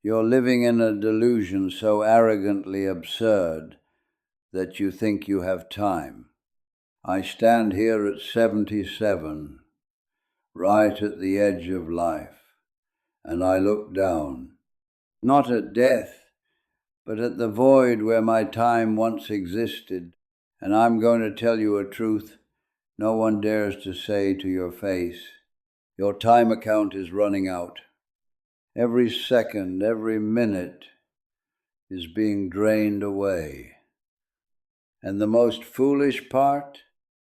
You're living in a delusion so arrogantly absurd that you think you have time. I stand here at 77, right at the edge of life, and I look down, not at death, but at the void where my time once existed, and I'm going to tell you a truth no one dares to say to your face. Your time account is running out. Every second, every minute is being drained away. And the most foolish part?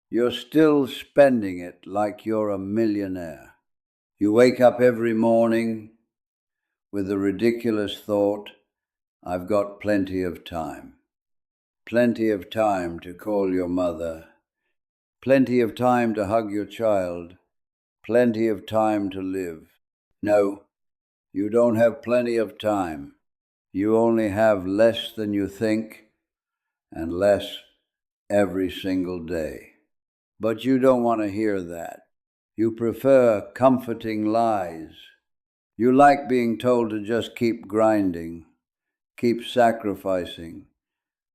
You're still spending it like you're a millionaire. You wake up every morning with the ridiculous thought, I've got plenty of time. Plenty of time to call your mother. Plenty of time to hug your child. Plenty of time to live. No, you don't have plenty of time. You only have less than you think, and less every single day. But you don't want to hear that. You prefer comforting lies. You like being told to just keep grinding, keep sacrificing,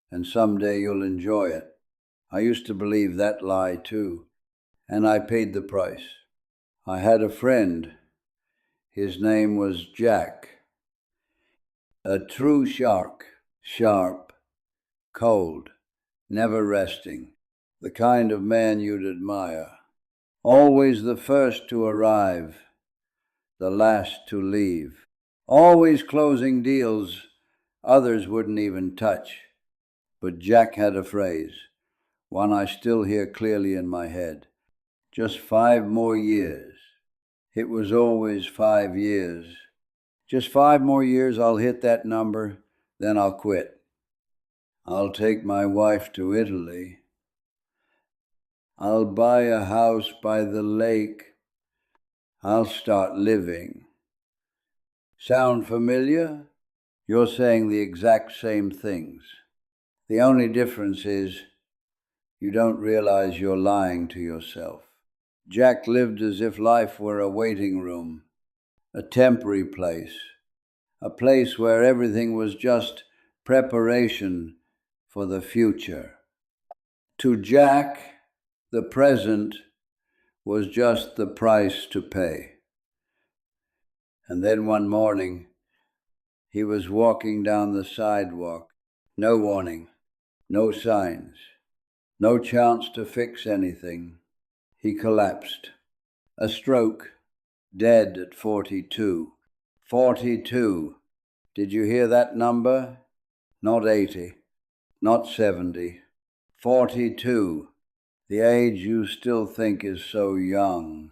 and someday you'll enjoy it. I used to believe that lie too, and I paid the price. I had a friend. His name was Jack. A true shark, sharp, cold, never resting, the kind of man you'd admire. Always the first to arrive, the last to leave. Always closing deals others wouldn't even touch. But Jack had a phrase, one I still hear clearly in my head. Just 5 more years. It was always 5 years. Just 5 more years, I'll hit that number, then I'll quit. I'll take my wife to Italy. I'll buy a house by the lake. I'll start living. Sound familiar? You're saying the exact same things. The only difference is you don't realize you're lying to yourself. Jack lived as if life were a waiting room, a temporary place, a place where everything was just preparation for the future. To Jack, the present was just the price to pay. And then one morning, he was walking down the sidewalk. No warning, no signs, no chance to fix anything. He collapsed. A stroke, dead at 42. 42. Did you hear that number? Not 80, not 70. 42. The age you still think is so young.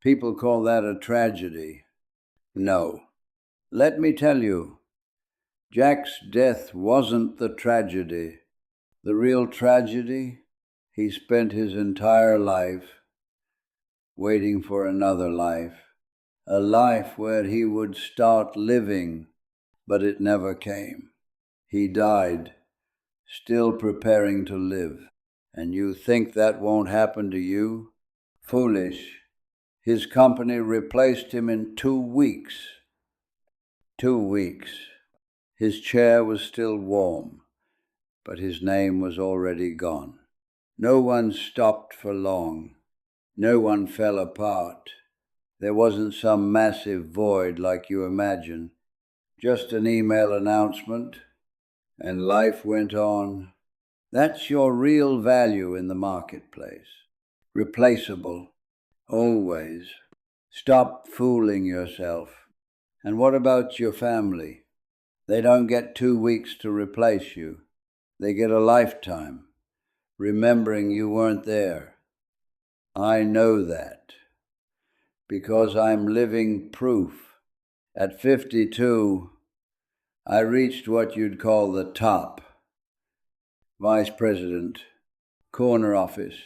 People call that a tragedy. No. Let me tell you, Jack's death wasn't the tragedy. The real tragedy, he spent his entire life waiting for another life, a life where he would start living, but it never came. He died, still preparing to live. And you think that won't happen to you? Foolish. His company replaced him in 2 weeks. 2 weeks. His chair was still warm, but his name was already gone. No one stopped for long. No one fell apart. There wasn't some massive void like you imagine. Just an email announcement, and life went on. That's your real value in the marketplace. Replaceable. Always. Stop fooling yourself. And what about your family? They don't get 2 weeks to replace you. They get a lifetime, remembering you weren't there. I know that, because I'm living proof. At 52, I reached what you'd call the top. Vice president, corner office,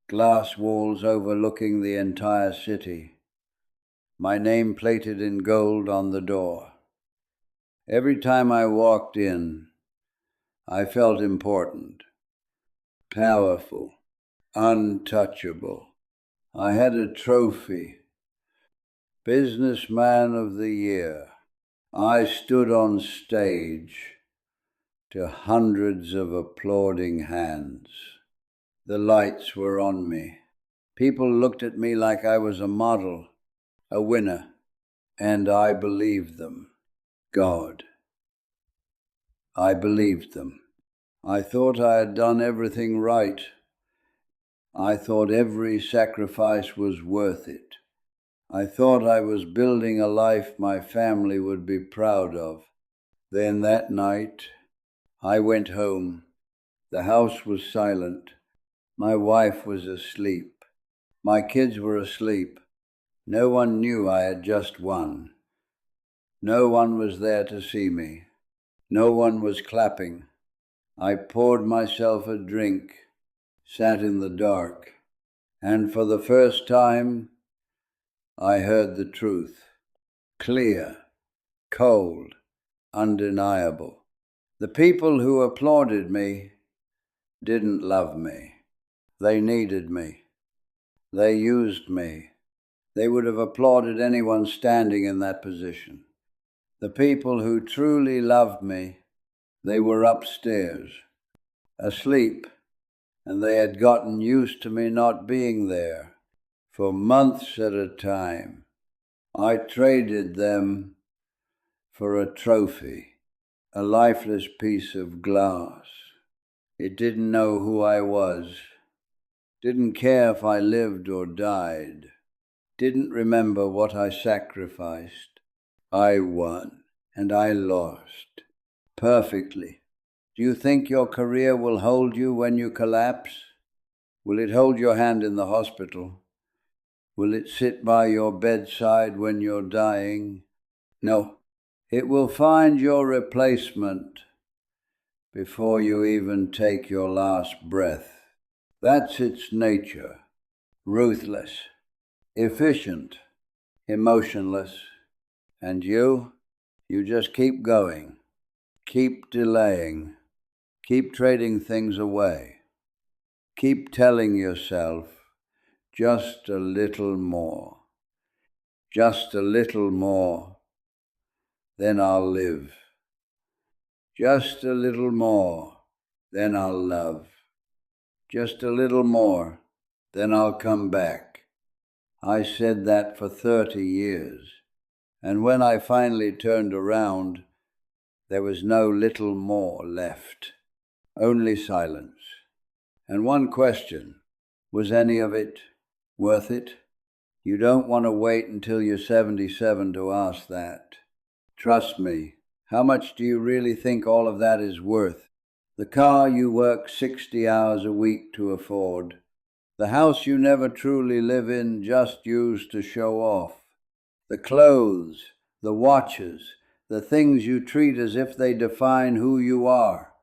glass walls overlooking the entire city. My name plated in gold on the door. Every time I walked in, I felt important, powerful, untouchable. I had a trophy, Businessman of the Year. I stood on stage to hundreds of applauding hands. The lights were on me. People looked at me like I was a model, a winner, and I believed them. God. I believed them. I thought I had done everything right. I thought every sacrifice was worth it. I thought I was building a life my family would be proud of. Then that night, I went home. The house was silent. My wife was asleep. My kids were asleep. No one knew I had just won. No one was there to see me. No one was clapping. I poured myself a drink, sat in the dark, and for the first time, I heard the truth. Clear, cold, undeniable. The people who applauded me didn't love me. They needed me. They used me. They would have applauded anyone standing in that position. The people who truly loved me, they were upstairs, asleep, and they had gotten used to me not being there for months at a time. I traded them for a trophy, a lifeless piece of glass. It didn't know who I was, didn't care if I lived or died, didn't remember what I sacrificed. I won, and I lost. Perfectly. Do you think your career will hold you when you collapse? Will it hold your hand in the hospital? Will it sit by your bedside when you're dying? No. It will find your replacement before you even take your last breath. That's its nature. Ruthless, efficient, emotionless. And you just keep going, keep delaying, keep trading things away. Keep telling yourself, just a little more, just a little more, then I'll live. Just a little more, then I'll love. Just a little more, then I'll come back. I said that for 30 years, and when I finally turned around, there was no little more left, only silence. And one question, was any of it worth it? You don't want to wait until you're 77 to ask that. Trust me, how much do you really think all of that is worth? The car you work 60 hours a week to afford. The house you never truly live in, just used to show off. The clothes, the watches, the things you treat as if they define who you are.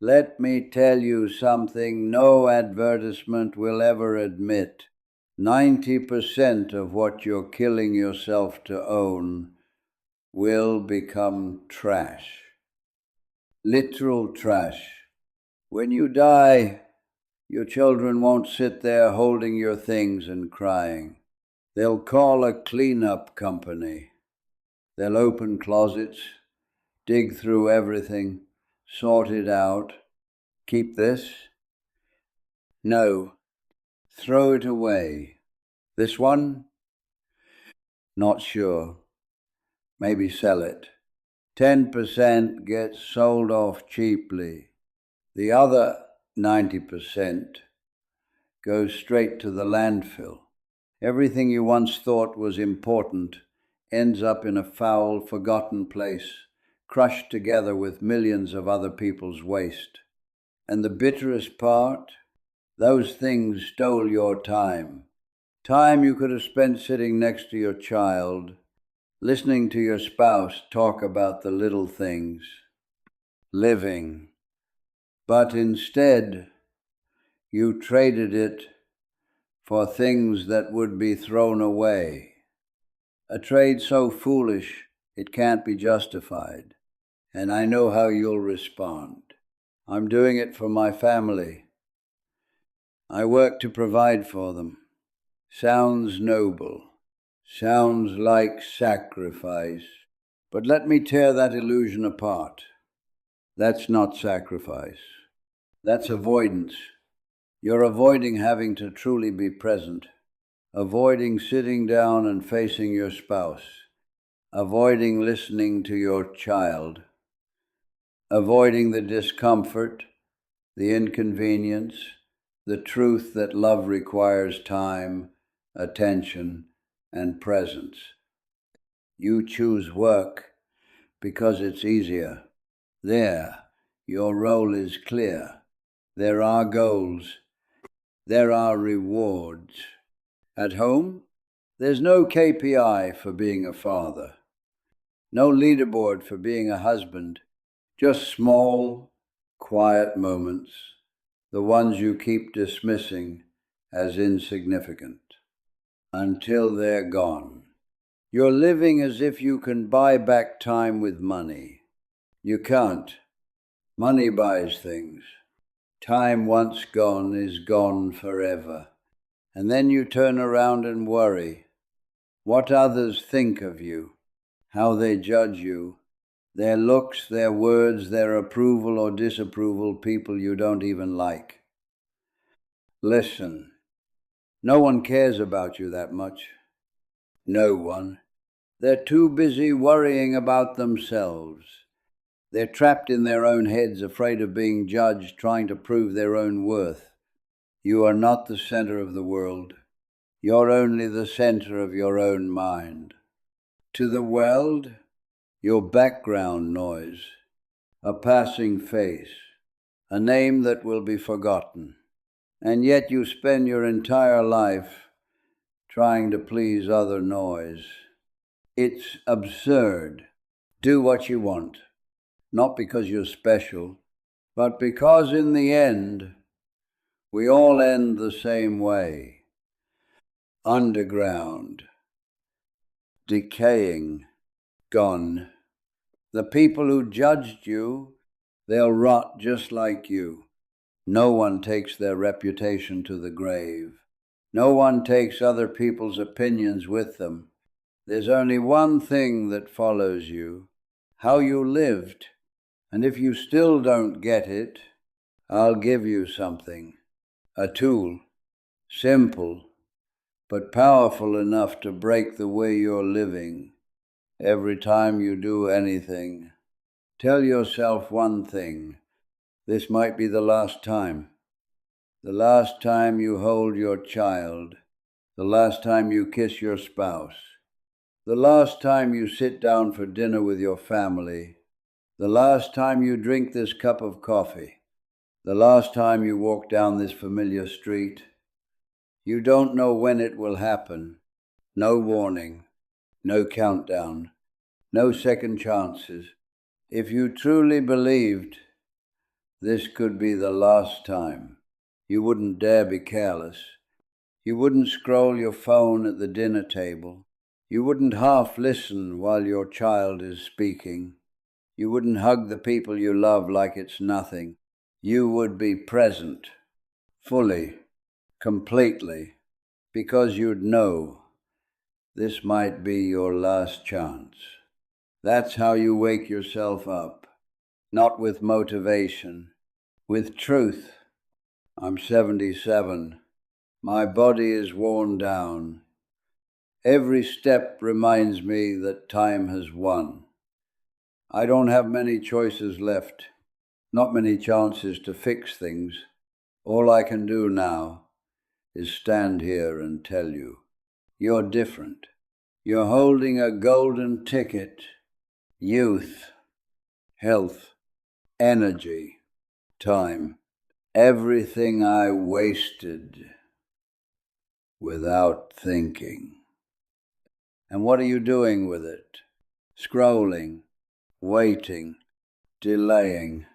Let me tell you something no advertisement will ever admit. 90% of what you're killing yourself to own will become trash. Literal trash. When you die, your children won't sit there holding your things and crying. They'll call a cleanup company. They'll open closets, dig through everything, sort it out. Keep this? No. Throw it away. This one? Not sure. Maybe sell it. 10% gets sold off cheaply. The other 90% goes straight to the landfill. Everything you once thought was important ends up in a foul, forgotten place, crushed together with millions of other people's waste. And the bitterest part? Those things stole your time. Time you could have spent sitting next to your child, listening to your spouse talk about the little things, living. But instead, you traded it for things that would be thrown away. A trade so foolish it can't be justified. And I know how you'll respond. I'm doing it for my family. I work to provide for them. Sounds noble. Sounds like sacrifice. But let me tear that illusion apart. That's not sacrifice. That's avoidance. You're avoiding having to truly be present, avoiding sitting down and facing your spouse, avoiding listening to your child, avoiding the discomfort, the inconvenience, the truth that love requires time, attention, and presence. You choose work because it's easier. There, your role is clear. There are goals. There are rewards. At home, there's no KPI for being a father, no leaderboard for being a husband, just small, quiet moments, the ones you keep dismissing as insignificant, until they're gone. You're living as if you can buy back time with money. You can't. Money buys things. Time once gone is gone forever. And then you turn around and worry what others think of you, how they judge you, their looks, their words, their approval or disapproval, people you don't even like. Listen, no one cares about you that much. No one. They're too busy worrying about themselves. They're trapped in their own heads, afraid of being judged, trying to prove their own worth. You are not the center of the world. You're only the center of your own mind. To the world, you're background noise, a passing face, a name that will be forgotten. And yet you spend your entire life trying to please other noise. It's absurd. Do what you want, not because you're special, but because in the end, we all end the same way. Underground, decaying, gone. The people who judged you, they'll rot just like you. No one takes their reputation to the grave. No one takes other people's opinions with them. There's only one thing that follows you, how you lived. And if you still don't get it, I'll give you something, a tool, simple, but powerful enough to break the way you're living. Every time you do anything, tell yourself one thing. This might be the last time. The last time you hold your child. The last time you kiss your spouse. The last time you sit down for dinner with your family. The last time you drink this cup of coffee. The last time you walk down this familiar street. You don't know when it will happen. No warning, no countdown, no second chances. If you truly believed this could be the last time, you wouldn't dare be careless. You wouldn't scroll your phone at the dinner table. You wouldn't half listen while your child is speaking. You wouldn't hug the people you love like it's nothing. You would be present, fully, completely, because you'd know this might be your last chance. That's how you wake yourself up, not with motivation, with truth. I'm 77. My body is worn down. Every step reminds me that time has won. I don't have many choices left, not many chances to fix things. All I can do now is stand here and tell you, you're different. You're holding a golden ticket. Youth, health, energy, time. Everything I wasted without thinking. And what are you doing with it? Scrolling, waiting, delaying,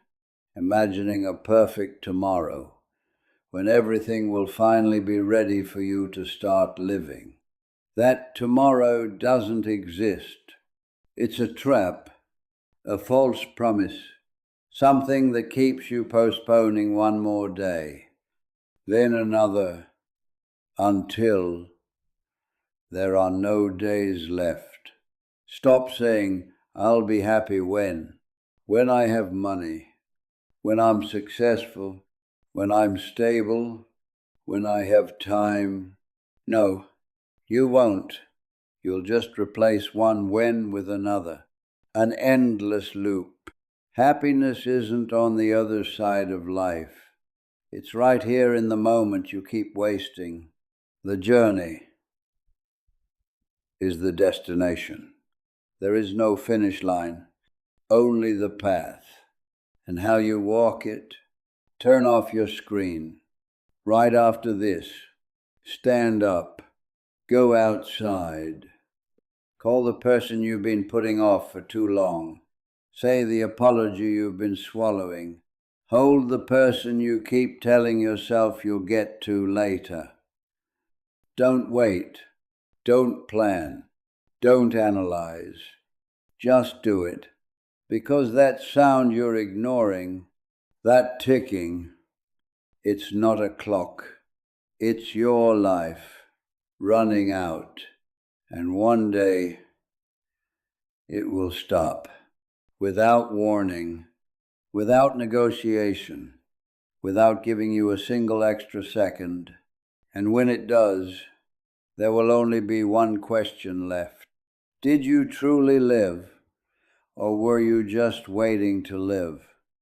imagining a perfect tomorrow, when everything will finally be ready for you to start living. That tomorrow doesn't exist. It's a trap, a false promise, something that keeps you postponing one more day, then another, until there are no days left. Stop saying, I'll be happy when I have money, when I'm successful, when I'm stable, when I have time. No, you won't. You'll just replace one when with another. An endless loop. Happiness isn't on the other side of life. It's right here in the moment you keep wasting. The journey is the destination. There is no finish line, only the path. And how you walk it. Turn off your screen. Right after this, stand up. Go outside. Call the person you've been putting off for too long. Say the apology you've been swallowing. Hold the person you keep telling yourself you'll get to later. Don't wait. Don't plan. Don't analyze. Just do it. Because that sound you're ignoring, that ticking, it's not a clock. It's your life running out. And one day it will stop. Without warning, without negotiation, without giving you a single extra second. And when it does, there will only be one question left. Did you truly live, or were you just waiting to live?